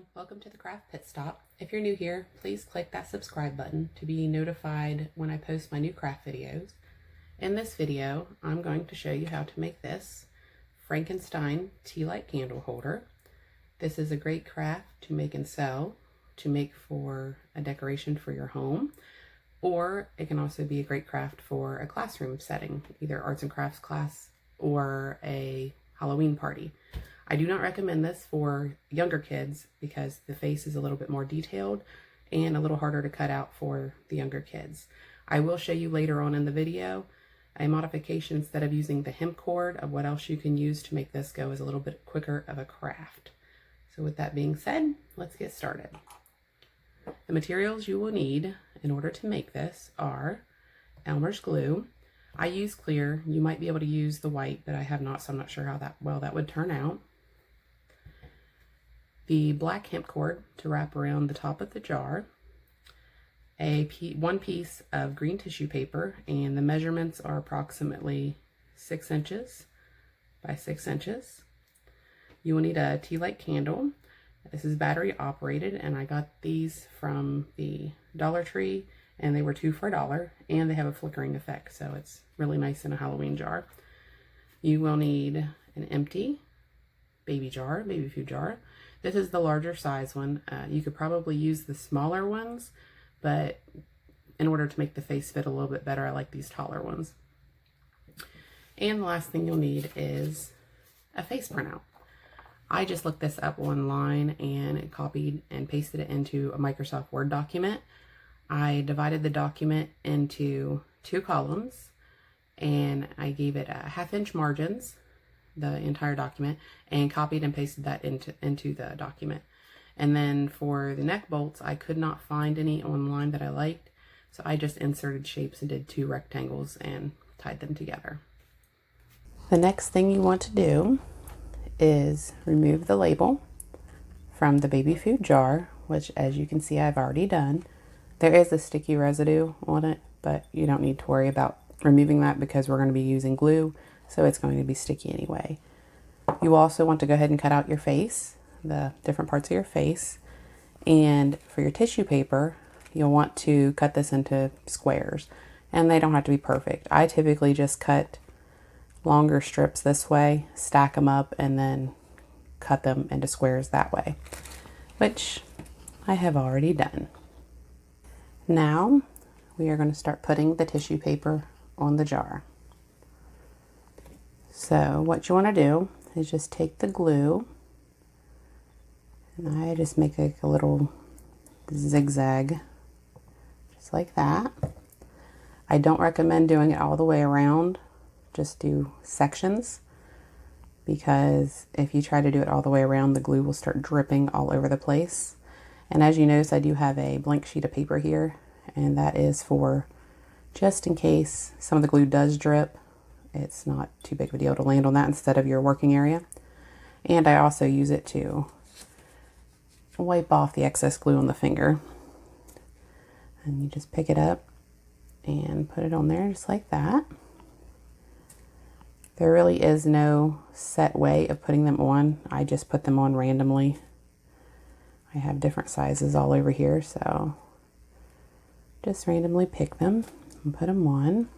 everyone, welcome to the Craft Pit Stop. If you're new here, please click that subscribe button to be notified when I post my new craft videos. In this video, I'm going to show you how to make this Frankenstein tea light candle holder. This is a great craft to make and sell, to make for a decoration for your home, or it can also be a great craft for a classroom setting, either arts and crafts class or a Halloween party. I do not recommend this for younger kids because the face is a little bit more detailed and a little harder to cut out for the younger kids. I will show you later on in the video a modification instead of using the hemp cord of what else you can use to make this go as a little bit quicker of a craft. So with that being said, let's get started. The materials you will need in order to make this are Elmer's glue. I use clear. You might be able to use the white, but I have not, so I'm not sure how that would turn out. The black hemp cord to wrap around the top of the jar, one piece of green tissue paper, and the measurements are approximately 6 inches by 6 inches. You will need a tea light candle. This is battery operated, and I got these from the Dollar Tree, and they were 2 for $1, and they have a flickering effect, so it's really nice in a Halloween jar. You will need an empty baby food jar. This is the larger size one. You could probably use the smaller ones, but in order to make the face fit a little bit better, I like these taller ones. And the last thing you'll need is a face printout. I just looked this up online and copied and pasted it into a Microsoft Word document. I divided the document into 2 columns and I gave it 1/2 inch margins, the entire document, and copied and pasted that into the document. And then for the neck bolts, I could not find any online that I liked, so I just inserted shapes and did 2 rectangles and tied them together. The next thing you want to do is remove the label from the baby food jar, which as you can see I've already done. There is a sticky residue on it, but you don't need to worry about removing that because we're going to be using glue, so it's going to be sticky anyway. You also want to go ahead and cut out your face, the different parts of your face, and for your tissue paper you'll want to cut this into squares, and they don't have to be perfect. I typically just cut longer strips this way, stack them up, and then cut them into squares that way, which I have already done. Now we are going to start putting the tissue paper on the jar. So what you want to do is just take the glue, and I just make like a little zigzag just like that. I don't recommend doing it all the way around, just do sections, because if you try to do it all the way around, the glue will start dripping all over the place. And as you notice, I do have a blank sheet of paper here, and that is for just in case some of the glue does drip. It's not too big of a deal to land on that instead of your working area. And I also use it to wipe off the excess glue on the finger. And you just pick it up and put it on there just like that. There really is no set way of putting them on. I just put them on randomly. I have different sizes all over here, so just randomly pick them and put them on.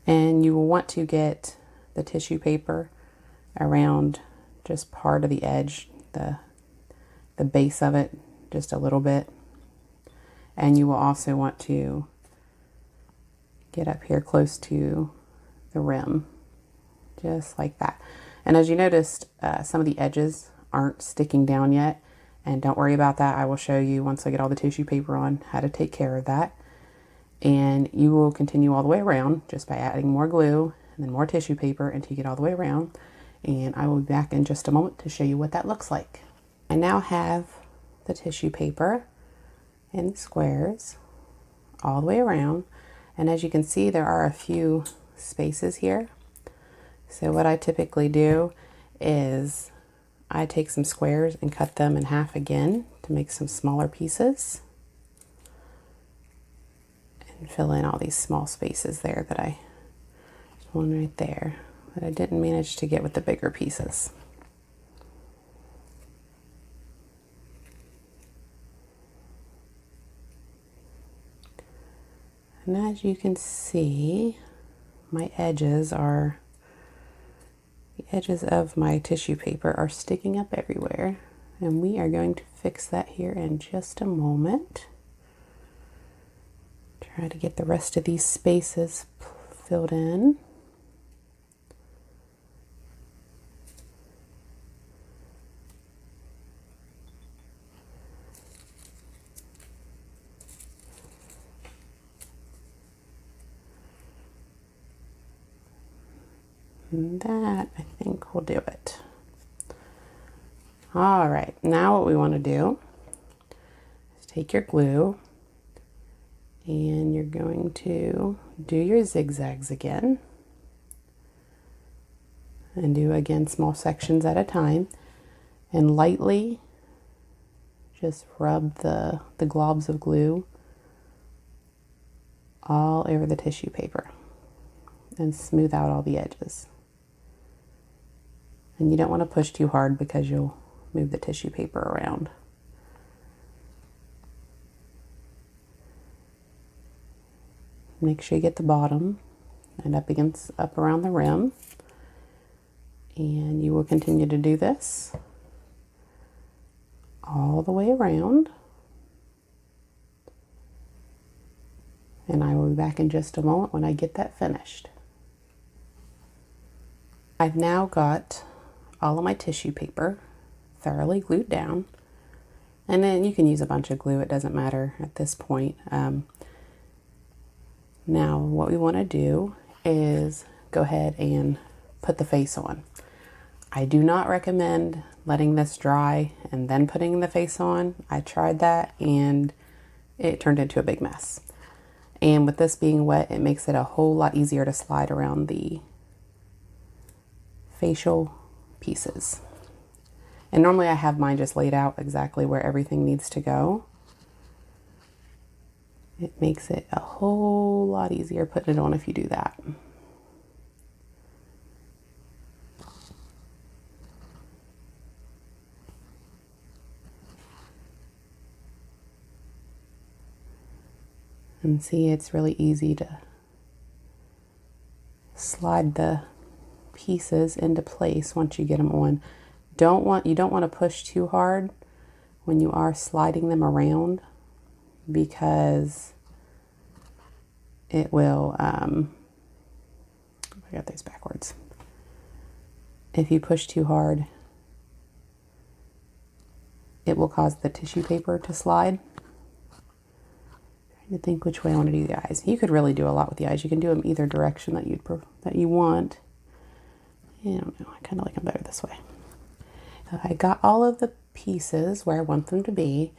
And you will want to get the tissue paper around just part of the edge, the base of it, just a little bit. And you will also want to get up here close to the rim, just like that. And as you noticed, some of the edges aren't sticking down yet, and don't worry about that. I will show you once I get all the tissue paper on how to take care of that. And you will continue all the way around just by adding more glue and then more tissue paper until you get all the way around. And I will be back in just a moment to show you what that looks like. I now have the tissue paper in squares all the way around. And as you can see, there are a few spaces here. So what I typically do is I take some squares and cut them in half again to make some smaller pieces. And fill in all these small spaces there that one right there that I didn't manage to get with the bigger pieces. And as you can see, my edges are, the edges of my tissue paper are sticking up everywhere. And we are going to fix that here in just a moment. Try to get the rest of these spaces filled in. And that, I think, will do it. All right, now what we want to do is take your glue and you're going to do your zigzags again. And do, again, small sections at a time. And lightly just rub the globs of glue all over the tissue paper. And smooth out all the edges. And you don't want to push too hard because you'll move the tissue paper around. Make sure you get the bottom and up around the rim. And you will continue to do this all the way around. And I will be back in just a moment when I get that finished. I've now got all of my tissue paper thoroughly glued down. And then you can use a bunch of glue, it doesn't matter at this point. Now what we want to do is go ahead and put the face on. I do not recommend letting this dry and then putting the face on. I tried that and it turned into a big mess. And with this being wet, it makes it a whole lot easier to slide around the facial pieces. And normally I have mine just laid out exactly where everything needs to go. It makes it a whole lot easier putting it on if you do that. And see, it's really easy to slide the pieces into place once you get them on. You don't want to push too hard when you are sliding them around, because it will, I got those backwards. If you push too hard, it will cause the tissue paper to slide. To think which way I want to do the eyes. You could really do a lot with the eyes. You can do them either direction that you want. I don't know. I kind of like them better this way. So I got all of the pieces where I want them to be.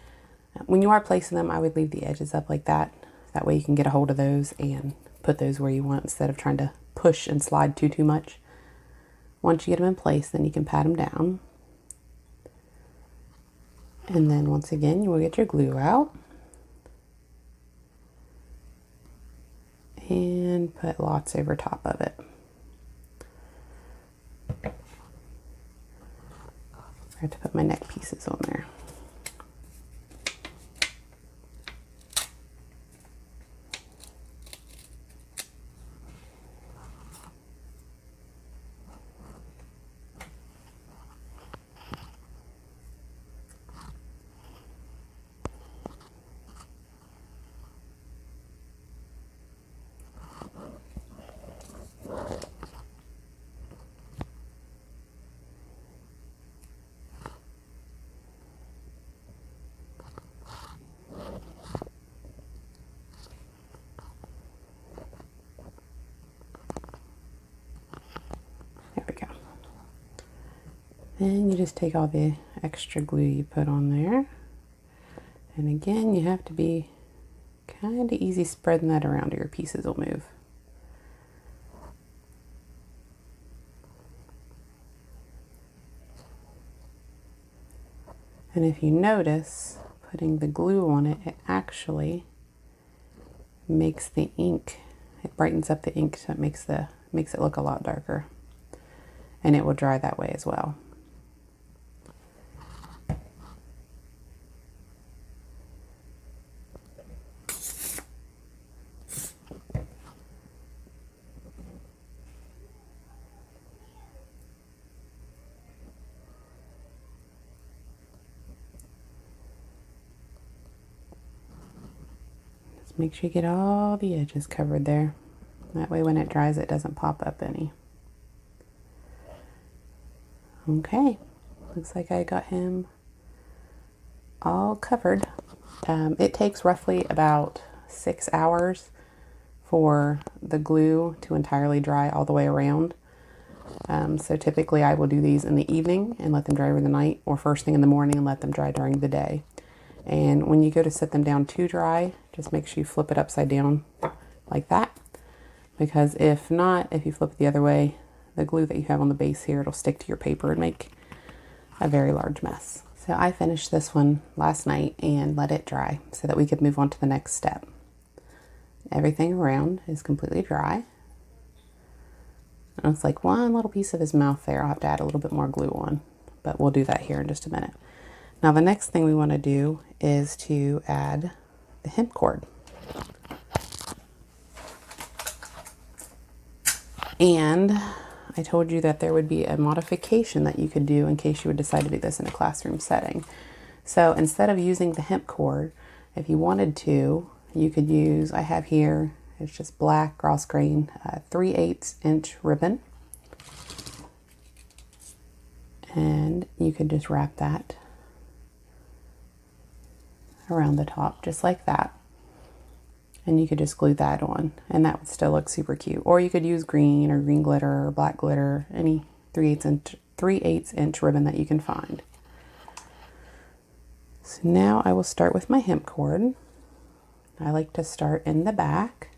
When you are placing them, I would leave the edges up like that. That way you can get a hold of those and put those where you want instead of trying to push and slide too much. Once you get them in place, then you can pat them down. And then once again, you will get your glue out. And put lots over top of it. I have to put my neck pieces on there. There we go. Then you just take all the extra glue you put on there. And again, you have to be kind of easy spreading that around or your pieces will move. And if you notice, putting the glue on it, it actually makes the ink, it brightens up the ink, so it makes it look a lot darker. And it will dry that way as well. Make sure you get all the edges covered there. That way when it dries it doesn't pop up any. Okay, looks like I got him all covered. It takes roughly about 6 hours for the glue to entirely dry all the way around. So typically I will do these in the evening and let them dry over the night, or first thing in the morning and let them dry during the day. And when you go to set them down to dry, just make sure you flip it upside down like that, because if not, if you flip it the other way, the glue that you have on the base here, it'll stick to your paper and make a very large mess. So I finished this one last night and let it dry so that we could move on to the next step. Everything around is completely dry. And it's like one little piece of his mouth there. I'll have to add a little bit more glue on, but we'll do that here in just a minute. Now the next thing we want to do is to add the hemp cord. And I told you that there would be a modification that you could do in case you would decide to do this in a classroom setting. So instead of using the hemp cord, if you wanted to, you could use, I have here, it's just black cross grain 3/8 inch ribbon. And you could just wrap that around the top just like that. And you could just glue that on and that would still look super cute. Or you could use green or green glitter or black glitter, any 3/8 inch ribbon that you can find. So now I will start with my hemp cord. I like to start in the back.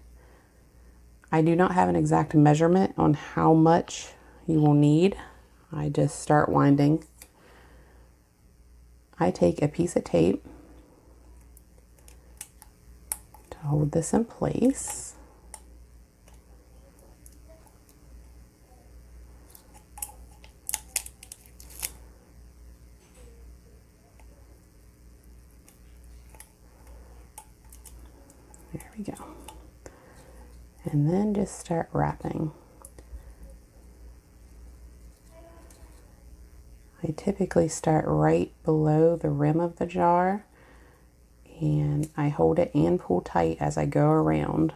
I do not have an exact measurement on how much you will need. I just start winding. I take a piece of tape to hold this in place. There we go. And then just start wrapping. I typically start right below the rim of the jar and I hold it and pull tight as I go around,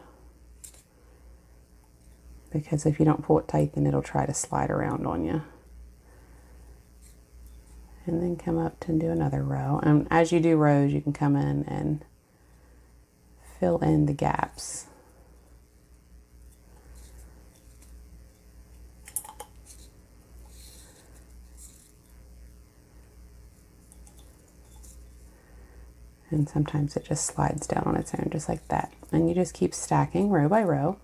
because if you don't pull it tight then it'll try to slide around on you. And then come up to do another row, and as you do rows you can come in and fill in the gaps. And sometimes it just slides down on its own just like that. And you just keep stacking row by row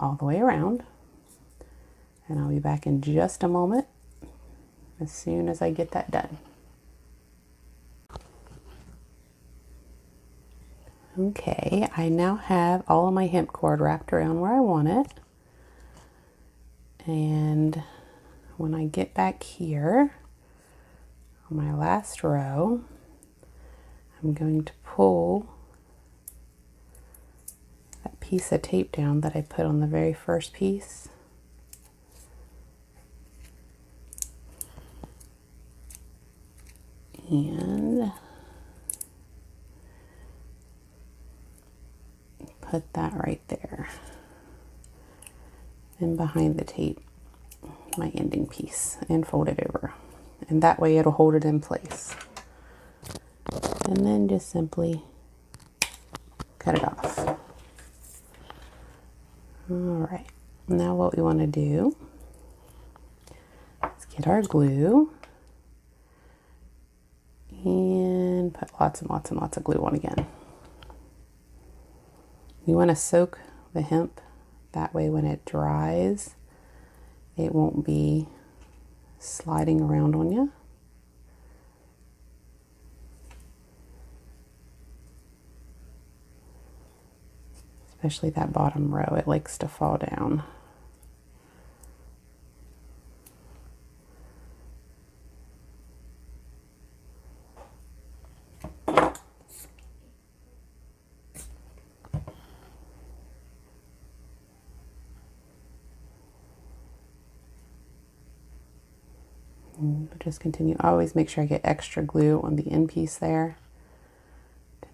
all the way around. And I'll be back in just a moment as soon as I get that done. Okay, I now have all of my hemp cord wrapped around where I want it. And when I get back here on my last row, I'm going to pull that piece of tape down that I put on the very first piece. And put that right there. And behind the tape, my ending piece, and fold it over. And that way it'll hold it in place. And then just simply cut it off. All right, now what we want to do is get our glue and put lots and lots and lots of glue on again. You want to soak the hemp, that way when it dries it won't be sliding around on you. Especially that bottom row, it likes to fall down. Just continue. Always make sure I get extra glue on the end piece there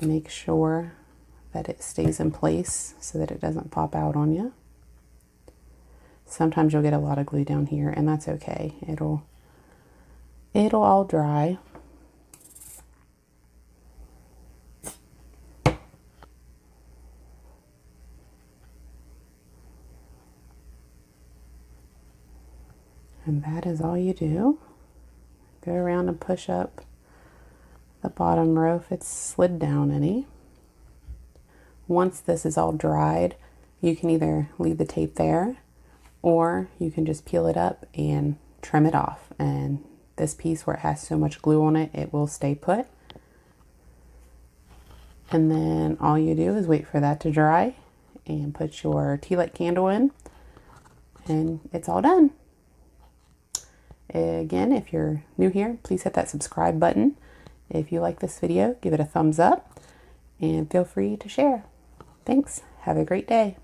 to make sure that it stays in place so that it doesn't pop out on you. Sometimes you'll get a lot of glue down here, and that's okay. It'll all dry. And that is all you do. Go around and push up the bottom row if it's slid down any. Once this is all dried, you can either leave the tape there, or you can just peel it up and trim it off. And this piece where it has so much glue on it, it will stay put. And then all you do is wait for that to dry and put your tea light candle in, and it's all done. Again, if you're new here, please hit that subscribe button. If you like this video, give it a thumbs up and feel free to share. Thanks. Have a great day.